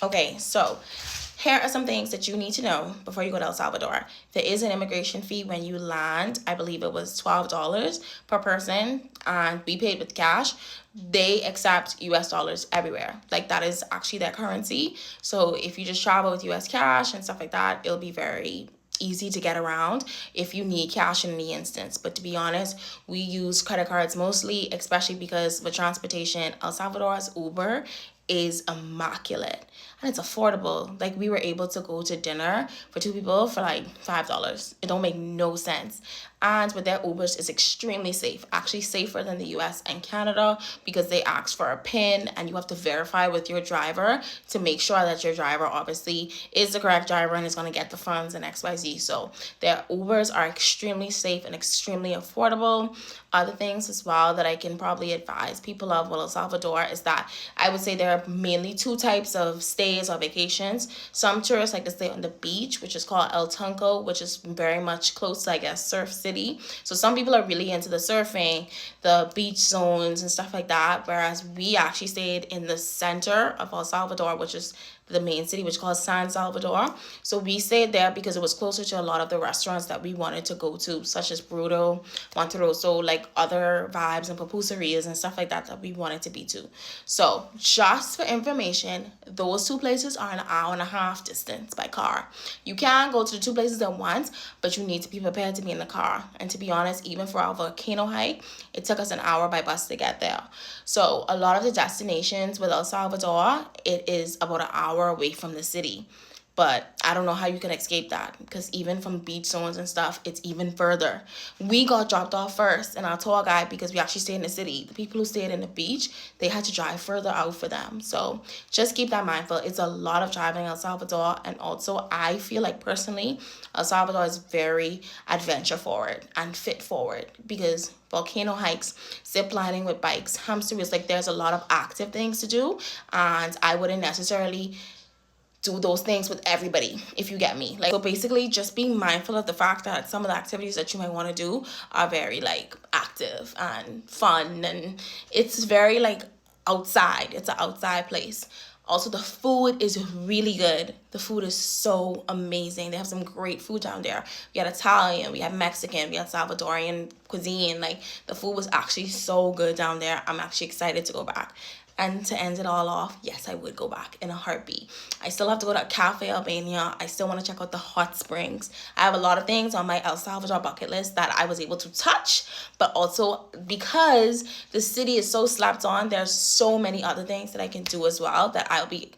Okay, so here are some things that you need to know before you go to El Salvador. There is an immigration fee when you land. I believe it was $12 per person, and we paid with cash. They accept US dollars everywhere. Like, that is actually their currency. So if you just travel with US cash and stuff like that, it'll be very easy to get around if you need cash in any instance. But to be honest, we use credit cards mostly, especially because with transportation, El Salvador's Uber is immaculate and it's affordable. Like, we were able to go to dinner for two people for like $5. It don't make no sense. And with their Ubers, it's extremely safe, actually safer than the US and Canada, because they ask for a PIN and you have to verify with your driver to make sure that your driver obviously is the correct driver and is going to get the funds and XYZ. So their Ubers are extremely safe and extremely affordable. Other things as well that I can probably advise people of El Salvador is that I would say there are mainly two types of stays or vacations. Some tourists like to stay on the beach, which is called El Tunco, which is very much close to, I guess, Surf City. So some people are really into the surfing, the beach zones and stuff like that, whereas we actually stayed in the center of El Salvador, which is the main city, which is called San Salvador. So we stayed there because it was closer to a lot of the restaurants that we wanted to go to, such as Bruto, Monteroso, like other vibes and pupuserias and stuff like that that we wanted to be to. So just for information, those two places are an hour and a half distance by car. You can go to the two places at once, but you need to be prepared to be in the car. And to be honest, even for our volcano hike, it took us an hour by bus to get there. So a lot of the destinations with El Salvador, it is about an hour away from the city. But I don't know how you can escape that, because even from beach zones and stuff, it's even further. We got dropped off first in our tour guide because we actually stayed in the city. The people who stayed in the beach, they had to drive further out for them. So just keep that mindful. It's a lot of driving in El Salvador. And also, I feel like personally, El Salvador is very adventure forward and fit forward, because volcano hikes, zip lining with bikes, hamster wheels, like there's a lot of active things to do. And I wouldn't necessarily do those things with everybody, if you get me. Like, so basically just be mindful of the fact that some of the activities that you might want to do are very like active and fun, and it's very like outside. It's an outside place. Also, the food is really good. The food is so amazing. They have some great food down there. We had Italian, we had Mexican, we had Salvadorian cuisine. Like, the food was actually so good down there. I'm actually excited to go back. And to end it all off, yes, I would go back in a heartbeat. I still have to go to Cafe Albania. I still want to check out the hot springs. I have a lot of things on my El Salvador bucket list that I was able to touch, but also because the city is so slapped on, there's so many other things that I can do as well that I'll be